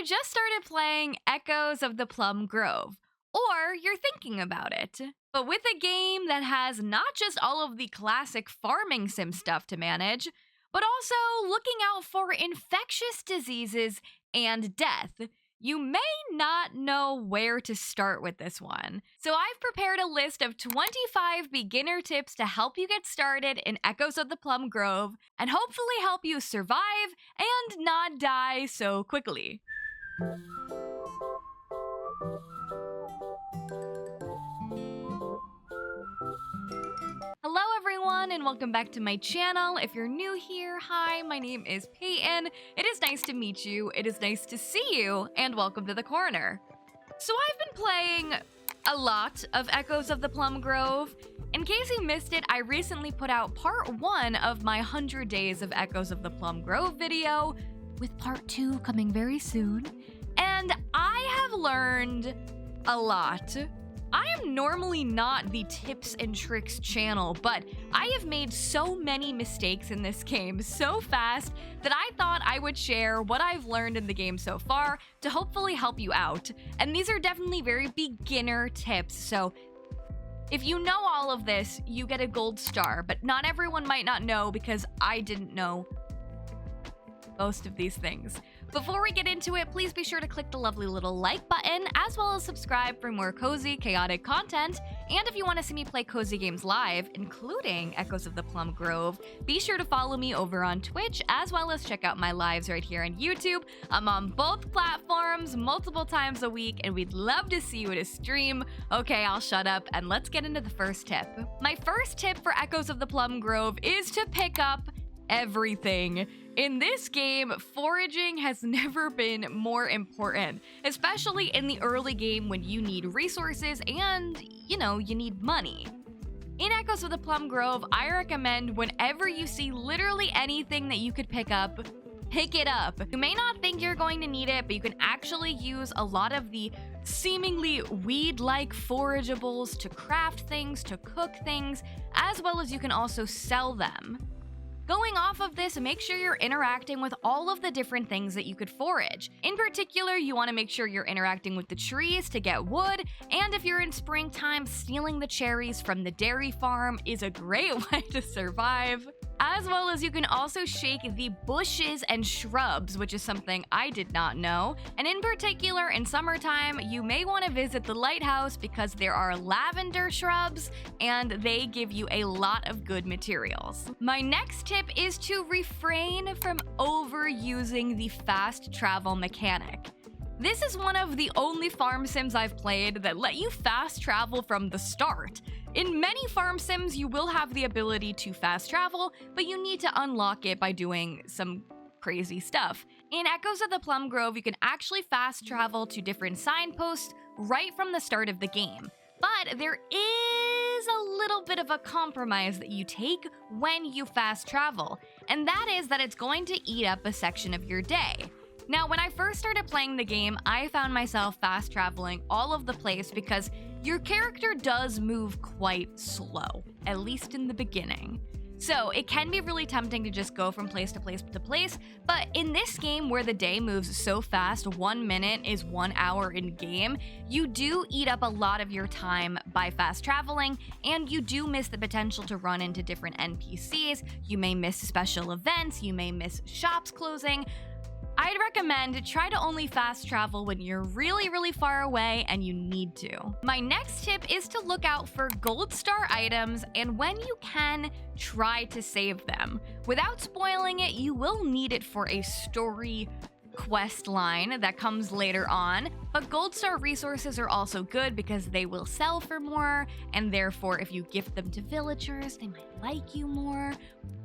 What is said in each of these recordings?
you just started playing Echoes of the Plum Grove, or you're thinking about it, but with a game that has not just all of the classic farming sim stuff to manage, but also looking out for infectious diseases and death, you may not know where to start with this one. So I've prepared a list of 25 beginner tips to help you get started in Echoes of the Plum Grove and hopefully help you survive and not die so quickly. Hello everyone and welcome back to my channel. If you're new here, hi, my name is Payton. It is nice to meet you, it is nice to see you, and welcome to the corner. So I've been playing a lot of Echoes of the Plum Grove. In case you missed it, I recently put out part 1 of my 100 Days of Echoes of the Plum Grove video, with part 2 coming very soon. And I have learned a lot. I am normally not the tips and tricks channel, but I have made so many mistakes in this game so fast that I thought I would share what I've learned in the game so far to hopefully help you out. And these are definitely very beginner tips, so if you know all of this, you get a gold star, but not everyone might not know because I didn't know most of these things. Before we get into it, please be sure to click the lovely little like button, as well as subscribe for more cozy, chaotic content. And if you want to see me play cozy games live, including Echoes of the Plum Grove, be sure to follow me over on Twitch, as well as check out my lives right here on YouTube. I'm on both platforms multiple times a week, and we'd love to see you at a stream. Okay, I'll shut up, and let's get into the first tip. My first tip for Echoes of the Plum Grove is to pick up everything. In this game, foraging has never been more important, especially in the early game when you need resources and, you need money. In Echoes of the Plum Grove, I recommend whenever you see literally anything that you could pick up, pick it up. You may not think you're going to need it, but you can actually use a lot of the seemingly weed-like forageables to craft things, to cook things, as well as you can also sell them. Going off of this, make sure you're interacting with all of the different things that you could forage. In particular, you want to make sure you're interacting with the trees to get wood, and if you're in springtime, stealing the cherries from the dairy farm is a great way to survive. As well as you can also shake the bushes and shrubs, which is something I did not know. And in particular, in summertime, you may want to visit the lighthouse because there are lavender shrubs and they give you a lot of good materials. My next tip is to refrain from overusing the fast travel mechanic. This is one of the only farm sims I've played that let you fast travel from the start. In many farm sims, you will have the ability to fast travel, but you need to unlock it by doing some crazy stuff. In Echoes of the Plum Grove, you can actually fast travel to different signposts right from the start of the game. But there is a little bit of a compromise that you take when you fast travel, and that is that it's going to eat up a section of your day. Now, when I first started playing the game, I found myself fast traveling all over the place because your character does move quite slow, at least in the beginning. So it can be really tempting to just go from place to place to place, but in this game where the day moves so fast, 1 minute is 1 hour in game, you do eat up a lot of your time by fast traveling, and you do miss the potential to run into different NPCs, you may miss special events, you may miss shops closing. I'd recommend try to only fast travel when you're really far away and you need to. My next tip is to look out for gold star items, and when you can, try to save them. Without spoiling it, you will need it for a story quest line that comes later on, but gold star resources are also good because they will sell for more, and therefore if you gift them to villagers, they might like you more.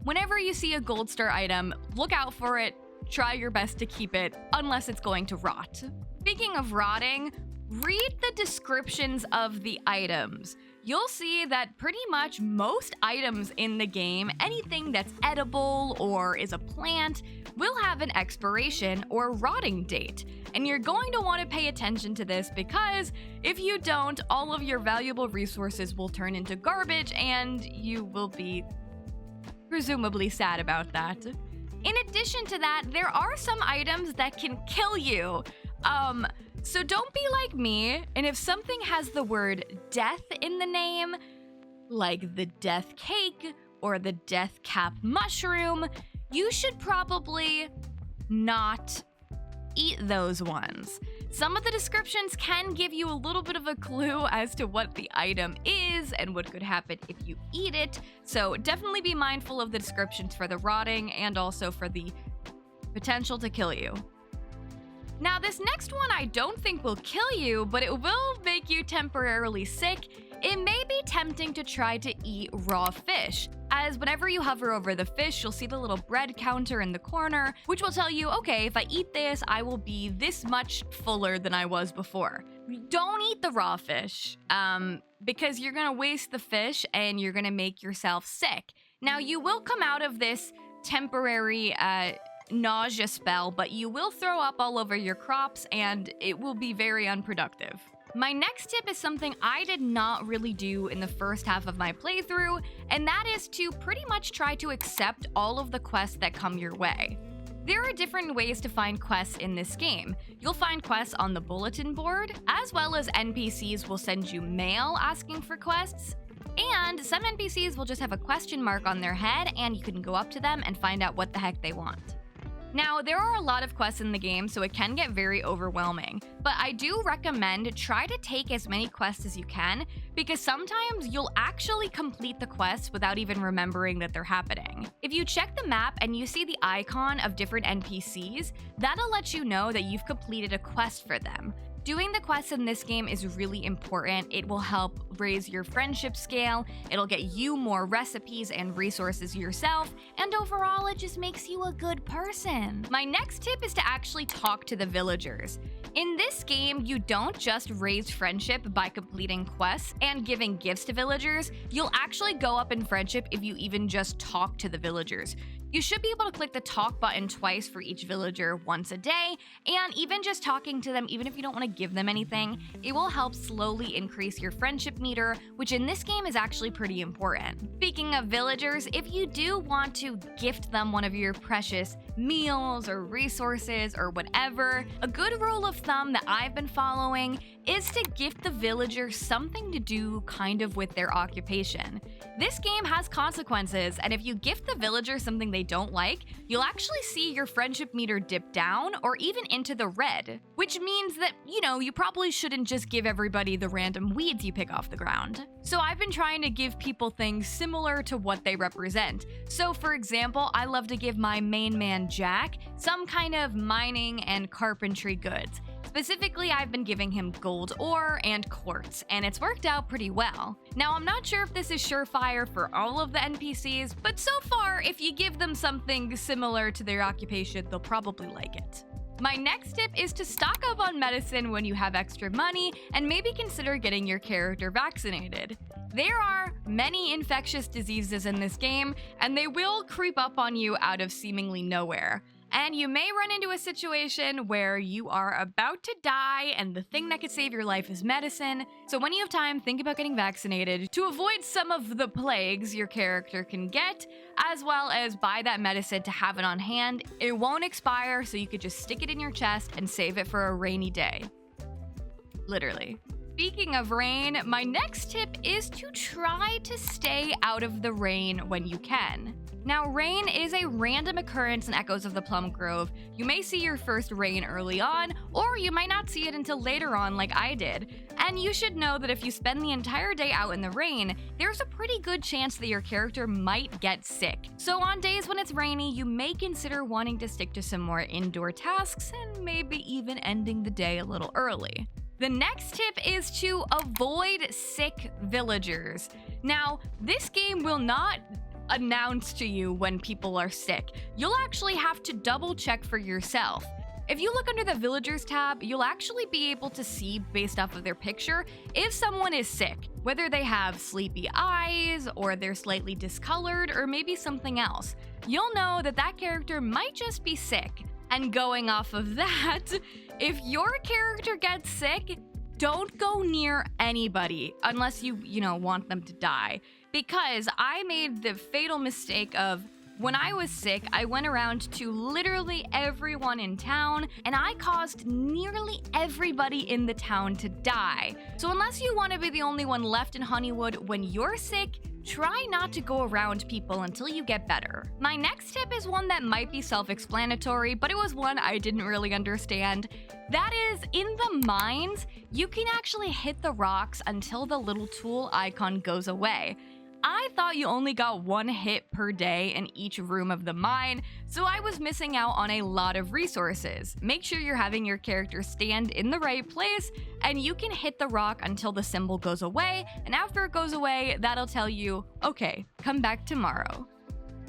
Whenever you see a gold star item, look out for it. Try your best to keep it, unless it's going to rot. Speaking of rotting, read the descriptions of the items. You'll see that pretty much most items in the game, anything that's edible or is a plant, will have an expiration or rotting date. And you're going to want to pay attention to this because if you don't, all of your valuable resources will turn into garbage and you will be presumably sad about that. In addition to that, there are some items that can kill you. So don't be like me, and if something has the word death in the name, like the death cake or the death cap mushroom, you should probably not eat those ones. Some of the descriptions can give you a little bit of a clue as to what the item is and what could happen if you eat it, so definitely be mindful of the descriptions for the rotting and also for the potential to kill you. Now, this next one I don't think will kill you, but it will make you temporarily sick. It may be tempting to try to eat raw fish, as whenever you hover over the fish, you'll see the little bread counter in the corner, which will tell you, okay, if I eat this, I will be this much fuller than I was before. Don't eat the raw fish, because you're gonna waste the fish and you're gonna make yourself sick. Now, you will come out of this temporary, nausea spell, but you will throw up all over your crops and it will be very unproductive. My next tip is something I did not really do in the first half of my playthrough, and that is to pretty much try to accept all of the quests that come your way. There are different ways to find quests in this game. You'll find quests on the bulletin board, as well as NPCs will send you mail asking for quests. And some NPCs will just have a question mark on their head and you can go up to them and find out what the heck they want. Now, there are a lot of quests in the game, so it can get very overwhelming, but I do recommend try to take as many quests as you can, because sometimes you'll actually complete the quests without even remembering that they're happening. If you check the map and you see the icon of different NPCs, that'll let you know that you've completed a quest for them. Doing the quests in this game is really important. It will help raise your friendship scale, it'll get you more recipes and resources yourself, and overall it just makes you a good person. My next tip is to actually talk to the villagers. In this game, you don't just raise friendship by completing quests and giving gifts to villagers, you'll actually go up in friendship if you even just talk to the villagers. You should be able to click the talk button twice for each villager once a day, and even just talking to them, even if you don't want to give them anything, it will help slowly increase your friendship meter, which in this game is actually pretty important. Speaking of villagers, if you do want to gift them one of your precious meals or resources or whatever, a good rule of thumb that I've been following is to gift the villager something to do kind of with their occupation. This game has consequences, and if you gift the villager something they don't like, you'll actually see your friendship meter dip down or even into the red, which means that, you probably shouldn't just give everybody the random weeds you pick off the ground. So I've been trying to give people things similar to what they represent. So for example, I love to give my main man Jack some kind of mining and carpentry goods. Specifically, I've been giving him gold ore and quartz, and it's worked out pretty well. Now, I'm not sure if this is surefire for all of the NPCs, but so far, if you give them something similar to their occupation, they'll probably like it. My next tip is to stock up on medicine when you have extra money, and maybe consider getting your character vaccinated. There are many infectious diseases in this game, and they will creep up on you out of seemingly nowhere. And you may run into a situation where you are about to die and the thing that could save your life is medicine. So when you have time, think about getting vaccinated to avoid some of the plagues your character can get, as well as buy that medicine to have it on hand. It won't expire, so you could just stick it in your chest and save it for a rainy day. Literally. Speaking of rain, my next tip is to try to stay out of the rain when you can. Now, rain is a random occurrence in Echoes of the Plum Grove. You may see your first rain early on, or you might not see it until later on like I did. And you should know that if you spend the entire day out in the rain, there's a pretty good chance that your character might get sick. So on days when it's rainy, you may consider wanting to stick to some more indoor tasks and maybe even ending the day a little early. The next tip is to avoid sick villagers. Now, this game will not announce to you when people are sick. You'll actually have to double check for yourself. If you look under the villagers tab, you'll actually be able to see based off of their picture if someone is sick, whether they have sleepy eyes or they're slightly discolored or maybe something else. You'll know that that character might just be sick. And going off of that, if your character gets sick, don't go near anybody unless you want them to die. Because I made the fatal mistake of When I was sick, I went around to literally everyone in town, and I caused nearly everybody in the town to die. So unless you want to be the only one left in Honeywood when you're sick, try not to go around people until you get better. My next tip is one that might be self-explanatory, but it was one I didn't really understand. That is, in the mines, you can actually hit the rocks until the little tool icon goes away. I thought you only got one hit per day in each room of the mine, so I was missing out on a lot of resources. Make sure you're having your character stand in the right place, and you can hit the rock until the symbol goes away, and after it goes away, that'll tell you, okay, come back tomorrow.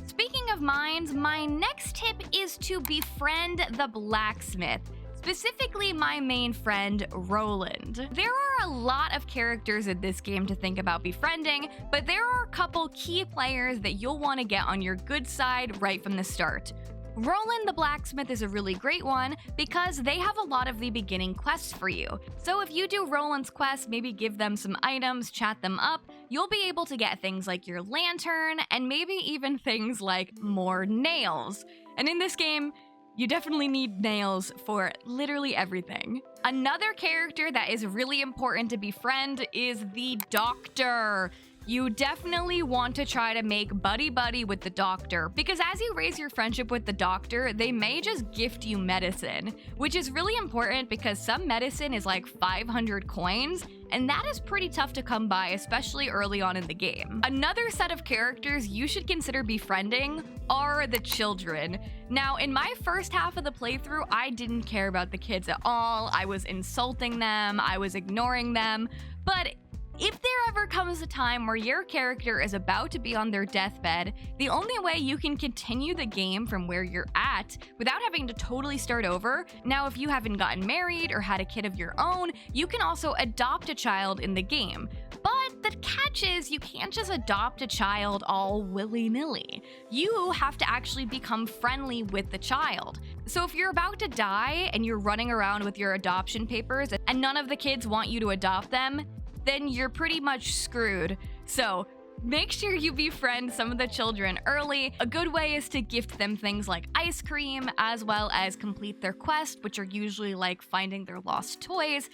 Speaking of mines, my next tip is to befriend the blacksmith. Specifically, my main friend, Roland. There are a lot of characters in this game to think about befriending, but there are a couple key players that you'll want to get on your good side right from the start. Roland the blacksmith is a really great one because they have a lot of the beginning quests for you. So if you do Roland's quest, maybe give them some items, chat them up, you'll be able to get things like your lantern and maybe even things like more nails. And in this game, you definitely need nails for literally everything. Another character that is really important to befriend is the Doctor. You definitely want to try to make buddy-buddy with the Doctor, because as you raise your friendship with the Doctor, they may just gift you medicine, which is really important because some medicine is like 500 coins, and that is pretty tough to come by, especially early on in the game. Another set of characters you should consider befriending are the children. Now, in my first half of the playthrough, I didn't care about the kids at all. I was insulting them, I was ignoring them, but if there ever comes a time where your character is about to be on their deathbed, the only way you can continue the game from where you're at without having to totally start over. Now, if you haven't gotten married or had a kid of your own, you can also adopt a child in the game. But the catch is you can't just adopt a child all willy-nilly. You have to actually become friendly with the child. So if you're about to die and you're running around with your adoption papers and none of the kids want you to adopt them, then you're pretty much screwed. So make sure you befriend some of the children early. A good way is to gift them things like ice cream, as well as complete their quest, which are usually like finding their lost toys.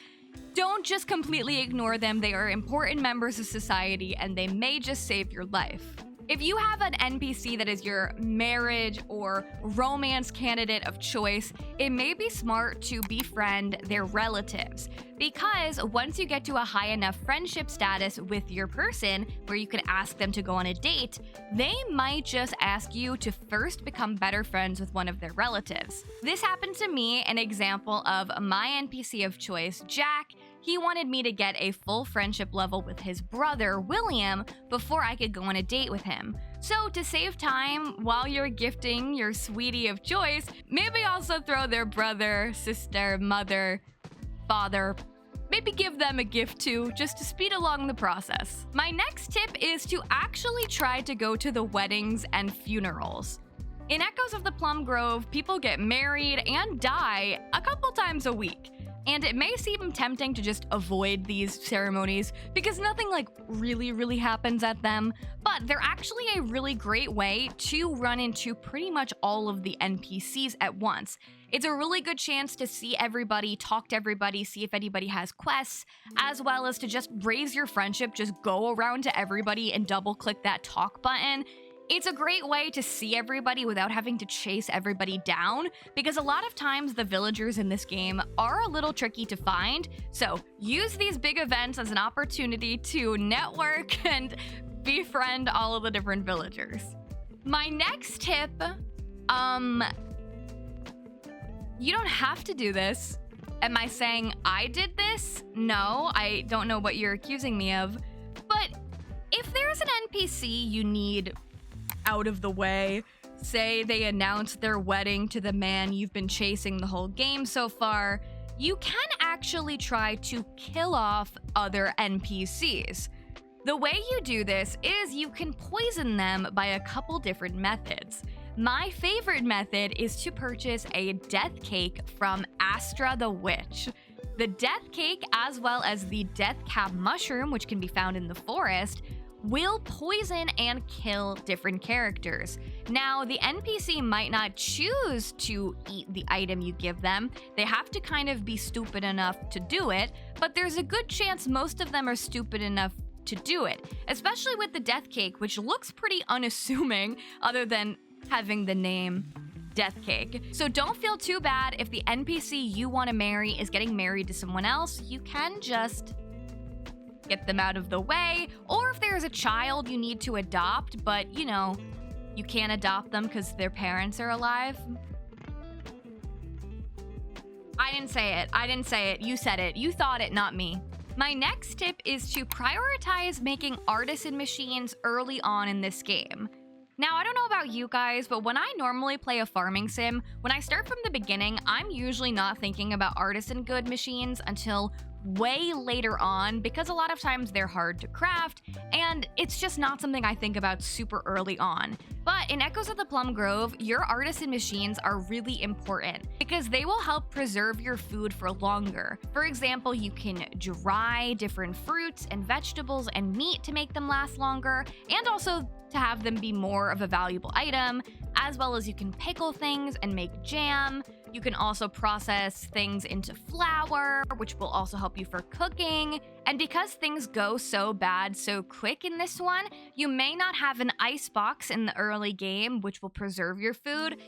Don't just completely ignore them. They are important members of society and they may just save your life. If you have an NPC that is your marriage or romance candidate of choice, it may be smart to befriend their relatives, because once you get to a high enough friendship status with your person where you can ask them to go on a date, they might just ask you to first become better friends with one of their relatives. This happened to me, an example of my NPC of choice, Jack. He wanted me to get a full friendship level with his brother, William, before I could go on a date with him. So to save time while you're gifting your sweetie of choice, maybe also throw their brother, sister, mother, father, maybe give them a gift too, just to speed along the process. My next tip is to actually try to go to the weddings and funerals. In Echoes of the Plum Grove, people get married and die a couple times a week. And it may seem tempting to just avoid these ceremonies because nothing like really happens at them, but they're actually a really great way to run into pretty much all of the NPCs at once. It's a really good chance to see everybody, talk to everybody, see if anybody has quests, as well as to just raise your friendship, just go around to everybody and double click that talk button. It's a great way to see everybody without having to chase everybody down, because a lot of times the villagers in this game are a little tricky to find, so use these big events as an opportunity to network and befriend all of the different villagers. My next tip, you don't have to do this. Am I saying I did this? No, I don't know what you're accusing me of, but if there's an NPC you need out of the way, say they announce their wedding to the man you've been chasing the whole game so far, you can actually try to kill off other NPCs. The way you do this is you can poison them by a couple different methods. My favorite method is to purchase a death cake from Astra the Witch. The death cake, as well as the death cap mushroom, which can be found in the forest, will poison and kill different characters. Now, the NPC might not choose to eat the item you give them. They have to kind of be stupid enough to do it, but there's a good chance most of them are stupid enough to do it, especially with the death cake, which looks pretty unassuming other than having the name Death Cake. So don't feel too bad if the NPC you want to marry is getting married to someone else. You can just get them out of the way, or if there's a child you need to adopt, but you know, you can't adopt them because their parents are alive. I didn't say it. You said it. You thought it, not me. My next tip is to prioritize making artisan machines early on in this game. Now, I don't know about you guys, but when I normally play a farming sim, when I start from the beginning, I'm usually not thinking about artisan good machines until way later on, because a lot of times they're hard to craft, and it's just not something I think about super early on. But in Echoes of the Plum Grove, your artisan machines are really important because they will help preserve your food for longer. For example, you can dry different fruits and vegetables and meat to make them last longer, and also to have them be more of a valuable item, as well as you can pickle things and make jam. You can also process things into flour, which will also help you for cooking. And because things go so bad so quick in this one, you may not have an ice box in the early game, which will preserve your food.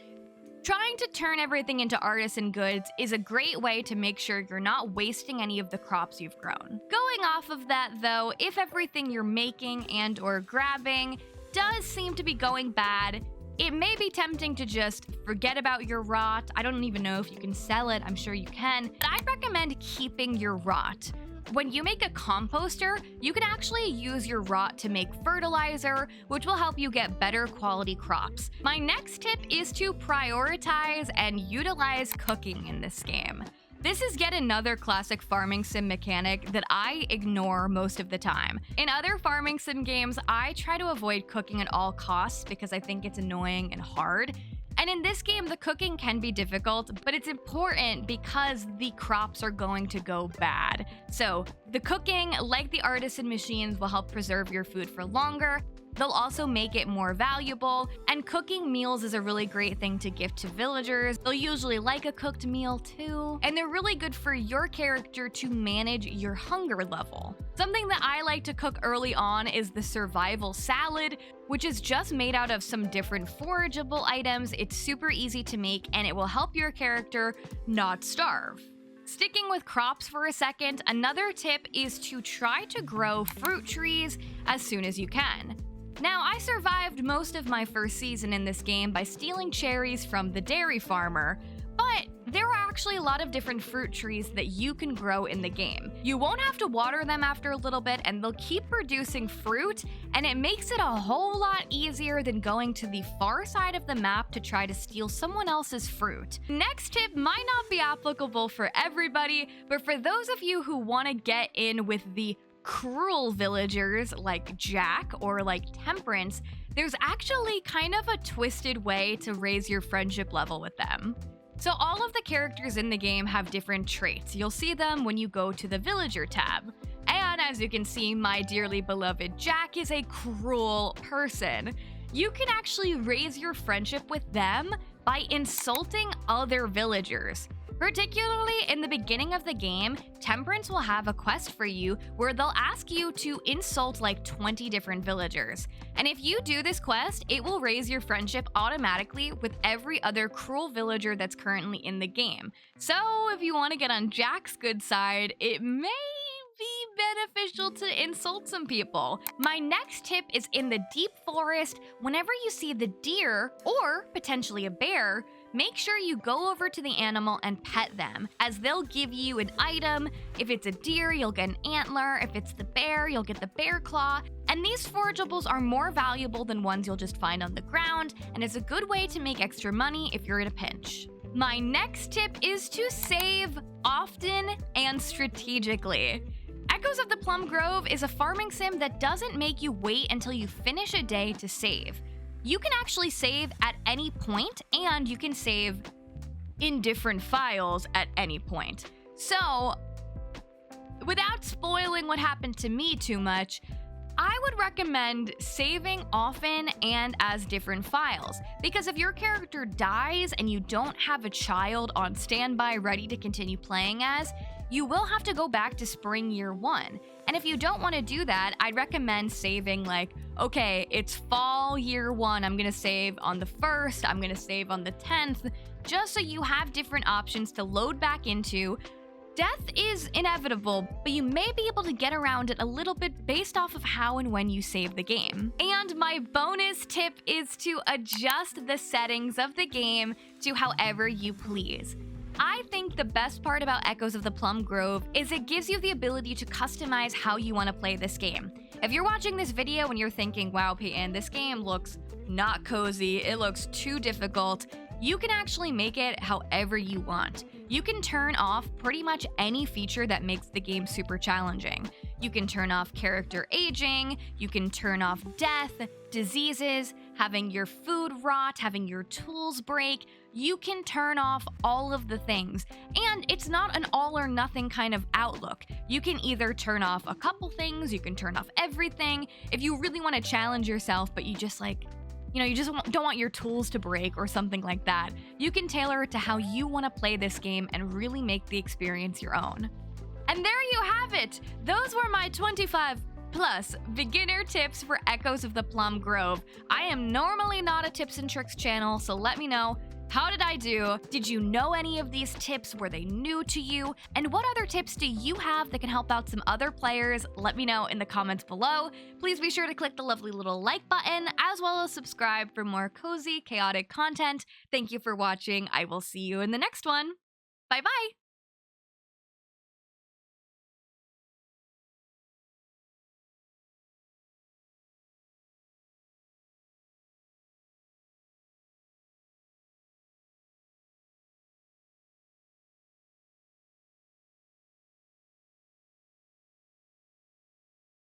Trying to turn everything into artisan goods is a great way to make sure you're not wasting any of the crops you've grown. Going off of that though, if everything you're making and or grabbing does seem to be going bad, it may be tempting to just forget about your rot. I don't even know if you can sell it. I'm sure you can. But I'd recommend keeping your rot. When you make a composter, you can actually use your rot to make fertilizer, which will help you get better quality crops. My next tip is to prioritize and utilize cooking in this game. This is yet another classic farming sim mechanic that I ignore most of the time. In other farming sim games, I try to avoid cooking at all costs because I think it's annoying and hard. And in this game, the cooking can be difficult, but it's important because the crops are going to go bad. So the cooking, like the artisan machines, will help preserve your food for longer. They'll also make it more valuable, and cooking meals is a really great thing to gift to villagers. They'll usually like a cooked meal too, and they're really good for your character to manage your hunger level. Something that I like to cook early on is the survival salad, which is just made out of some different forageable items. It's super easy to make, and it will help your character not starve. Sticking with crops for a second, another tip is to try to grow fruit trees as soon as you can. Now, I survived most of my first season in this game by stealing cherries from the dairy farmer, but there are actually a lot of different fruit trees that you can grow in the game. You won't have to water them after a little bit, and they'll keep producing fruit, and it makes it a whole lot easier than going to the far side of the map to try to steal someone else's fruit. Next tip might not be applicable for everybody, but for those of you who want to get in with the cruel villagers like Jack or like Temperance, there's actually kind of a twisted way to raise your friendship level with them. So all of the characters in the game have different traits. You'll see them when you go to the villager tab. And as you can see, my dearly beloved Jack is a cruel person. You can actually raise your friendship with them by insulting other villagers. Particularly in the beginning of the game, Temperance will have a quest for you where they'll ask you to insult like 20 different villagers. And if you do this quest, it will raise your friendship automatically with every other cruel villager that's currently in the game. So if you want to get on Jack's good side, it may be beneficial to insult some people. My next tip is in the deep forest. Whenever you see the deer or potentially a bear, make sure you go over to the animal and pet them, as they'll give you an item. If it's a deer, you'll get an antler. If it's the bear, you'll get the bear claw. And these forageables are more valuable than ones you'll just find on the ground, and it's a good way to make extra money if you're in a pinch. My next tip is to save often and strategically. Echoes of the Plum Grove is a farming sim that doesn't make you wait until you finish a day to save. You can actually save at any point, and you can save in different files at any point. So, without spoiling what happened to me too much, I would recommend saving often and as different files, because if your character dies and you don't have a child on standby ready to continue playing as, you will have to go back to spring year 1. And if you don't want to do that, I'd recommend saving like, okay, it's fall year 1, I'm gonna save on the 1st, I'm gonna save on the 10th, just so you have different options to load back into. Death is inevitable, but you may be able to get around it a little bit based off of how and when you save the game. And my bonus tip is to adjust the settings of the game to however you please. I think the best part about Echoes of the Plum Grove is it gives you the ability to customize how you want to play this game. If you're watching this video and you're thinking, wow, Payton, this game looks not cozy, it looks too difficult, you can actually make it however you want. You can turn off pretty much any feature that makes the game super challenging. You can turn off character aging, you can turn off death, diseases, having your food rot, having your tools break. You can turn off all of the things. And it's not an all or nothing kind of outlook. You can either turn off a couple things, you can turn off everything. If you really want to challenge yourself, but you just don't want your tools to break or something like that, you can tailor it to how you want to play this game and really make the experience your own. And there you have it! Those were my 25 plus beginner tips for Echoes of the Plum Grove. I am normally not a tips and tricks channel, so let me know, how did I do? Did you know any of these tips? Were they new to you? And what other tips do you have that can help out some other players? Let me know in the comments below. Please be sure to click the lovely little like button, as well as subscribe for more cozy, chaotic content. Thank you for watching. I will see you in the next one. Bye-bye!